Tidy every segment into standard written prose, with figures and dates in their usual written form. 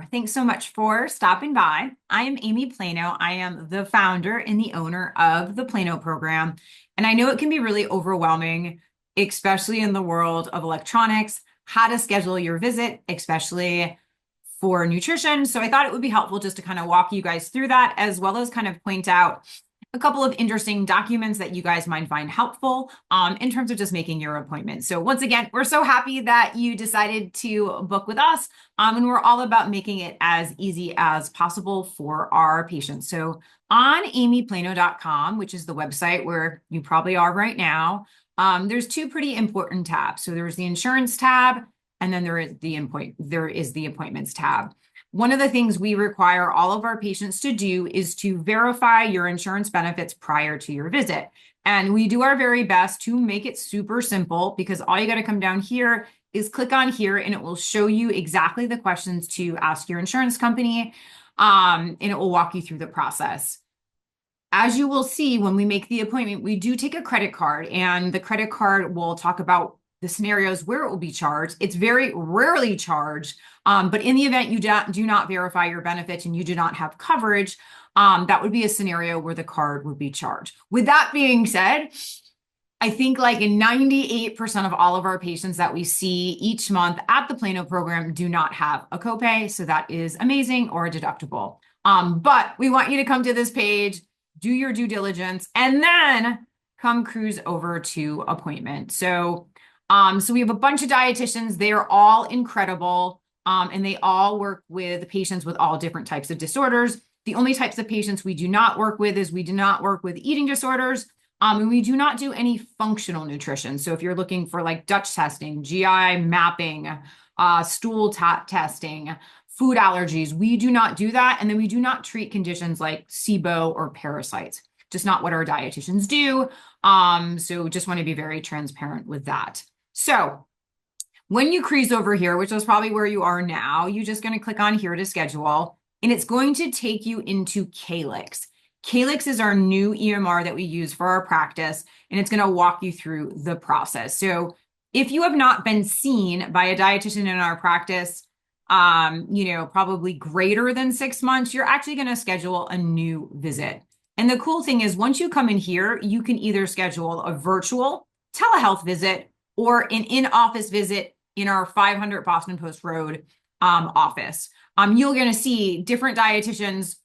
there. Thanks so much for stopping by. I am Amy Plano. I am the founder and the owner of the Plano Program. And I know it can be really overwhelming, especially in the world of electronics, how to schedule your visit, especially for nutrition. So I thought it would be helpful just to kind of walk you guys through that, as well as kind of point out a couple of interesting documents that you guys might find helpful in terms of just making your appointment. So once again, we're so happy that you decided to book with us, and we're all about making it as easy as possible for our patients. So on amyplano.com, which is the website where you probably are right now, there's two pretty important tabs. So there's the insurance tab, and then there is the appointments tab. One of the things we require all of our patients to do is to verify your insurance benefits prior to your visit. And we do our very best to make it super simple, because all you got to come down here is click on here and it will show you exactly the questions to ask your insurance company, and it will walk you through the process. As you will see, when we make the appointment, we do take a credit card, and the credit card will talk about the scenarios where it will be charged. It's very rarely charged, but in the event you do not verify your benefits and you do not have coverage, that would be a scenario where the card would be charged. With that being said, I think like 98% of all of our patients that we see each month at the Plano Program do not have a copay. So that is amazing, or a deductible. But we want you to come to this page, do your due diligence, and then come cruise over to appointment. So we have a bunch of dietitians. They are all incredible, and they all work with patients with all different types of disorders. The only types of patients we do not work with is we do not work with eating disorders, and we do not do any functional nutrition. So if you're looking for like Dutch testing, GI mapping, stool testing, food allergies, we do not do that. And then we do not treat conditions like SIBO or parasites. Just not what our dietitians do. So just want to be very transparent with that. So when you cruise over here, which is probably where you are now, you're just going to click on here to schedule, and it's going to take you into Calyx. Calyx is our new EMR that we use for our practice, and it's going to walk you through the process. So if you have not been seen by a dietitian in our practice, probably greater than 6 months, you're actually going to schedule a new visit. And the cool thing is, once you come in here, you can either schedule a virtual telehealth visit or an in-office visit in our 500 Boston Post Road office. You're going to see different dietitians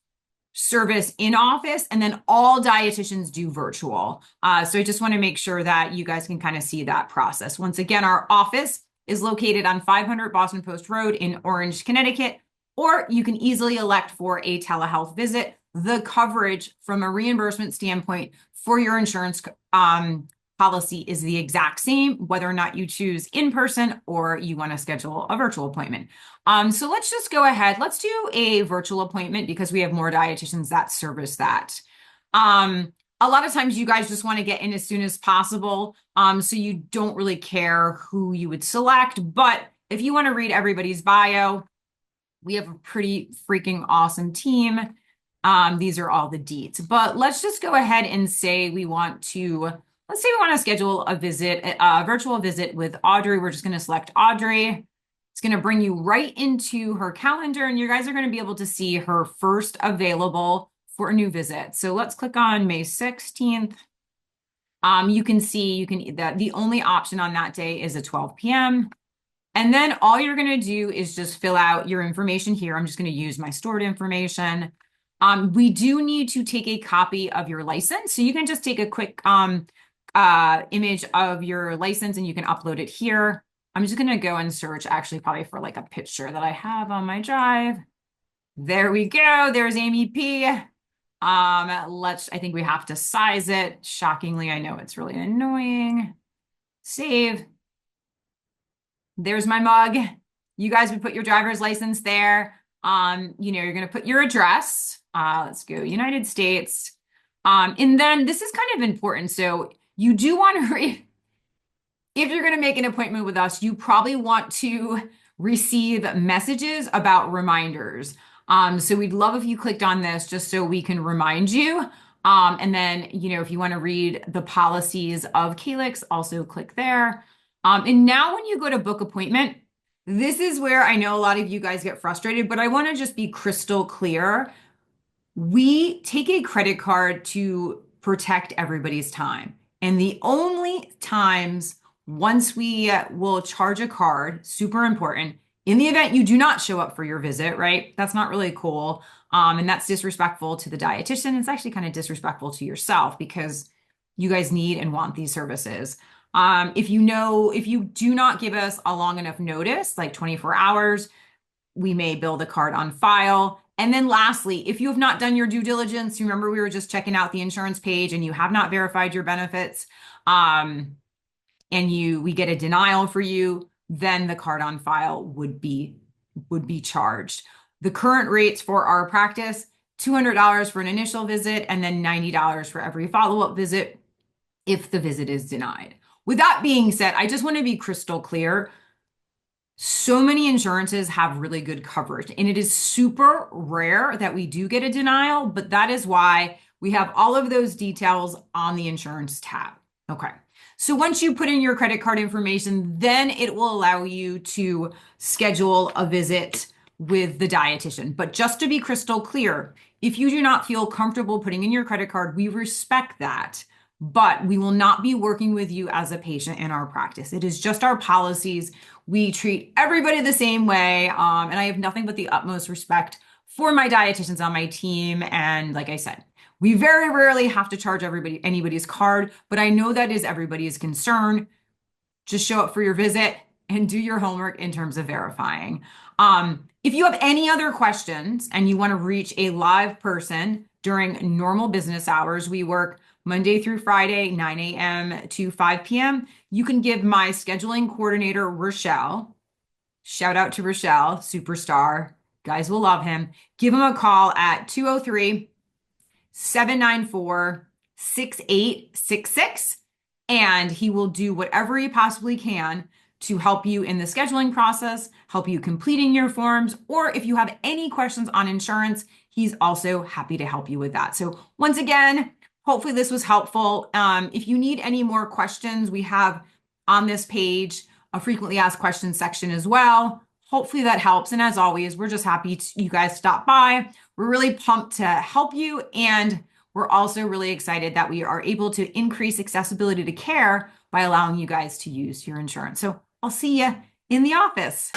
service in office, and then all dietitians do virtual. So I just want to make sure that you guys can kind of see that process. Once again, our office is located on 500 Boston Post Road in Orange, Connecticut, or you can easily elect for a telehealth visit. The coverage from a reimbursement standpoint for your insurance policy is the exact same, whether or not you choose in person or you want to schedule a virtual appointment. So let's just go ahead. Let's do a virtual appointment, because we have more dietitians that service that. A lot of times you guys just want to get in as soon as possible, so you don't really care who you would select. But if you want to read everybody's bio, we have a pretty freaking awesome team. These are all the deets. But let's just go ahead and say let's say we want to schedule a visit, a virtual visit with Audrey. We're just going to select Audrey. It's going to bring you right into her calendar, and you guys are going to be able to see her first available for a new visit. So let's click on May 16th. You can see that the only option on that day is at 12 p.m. And then all you're going to do is just fill out your information here. I'm just going to use my stored information. We do need to take a copy of your license. So you can just take a quick image of your license and you can upload it here. I'm just going to go and search actually probably for like a picture that I have on my drive. There we go. There's Amy P. I think we have to size it. Shockingly, I know it's really annoying. Save. There's my mug. You guys would put your driver's license there. You're going to put your address. Let's go United States. And then this is kind of important. So you do want to, if you're going to make an appointment with us, you probably want to receive messages about reminders. So we'd love if you clicked on this just so we can remind you. And then, if you want to read the policies of Calyx, also click there. And now when you go to book appointment, This is where I know a lot of you guys get frustrated, but I want to just be crystal clear. We take a credit card to protect everybody's time. And the only times once we will charge a card, super important, in the event you do not show up for your visit, right? That's not really cool. And that's disrespectful to the dietitian. It's actually kind of disrespectful to yourself because you guys need and want these services. If you do not give us a long enough notice, like 24 hours, we may bill the card on file. And then lastly, if you have not done your due diligence, remember we were just checking out the insurance page and you have not verified your benefits, and we get a denial for you, then the card on file would be charged. The current rates for our practice, $200 for an initial visit and then $90 for every follow-up visit if the visit is denied. With that being said, I just want to be crystal clear. So many insurances have really good coverage, and it is super rare that we do get a denial, but that is why we have all of those details on the insurance tab. Okay. So once you put in your credit card information, then it will allow you to schedule a visit with the dietitian. But just to be crystal clear, if you do not feel comfortable putting in your credit card, we respect that, but we will not be working with you as a patient in our practice. It is just our policies. We treat everybody the same way. And I have nothing but the utmost respect for my dietitians on my team. And like I said, we very rarely have to charge anybody's card, but I know that is everybody's concern. Just show up for your visit and do your homework in terms of verifying. If you have any other questions and you want to reach a live person during normal business hours, we work Monday through Friday, 9 a.m. to 5 p.m. You can give my scheduling coordinator, Rochel, shout out to Rochel, superstar. Guys will love him. Give him a call at 203-794-6866, and he will do whatever he possibly can to help you in the scheduling process, help you completing your forms, or if you have any questions on insurance, he's also happy to help you with that. So once again, hopefully this was helpful. If you need any more questions, we have on this page a frequently asked questions section as well. Hopefully that helps. And as always, we're just happy you guys stop by. We're really pumped to help you. And we're also really excited that we are able to increase accessibility to care by allowing you guys to use your insurance. So I'll see you in the office.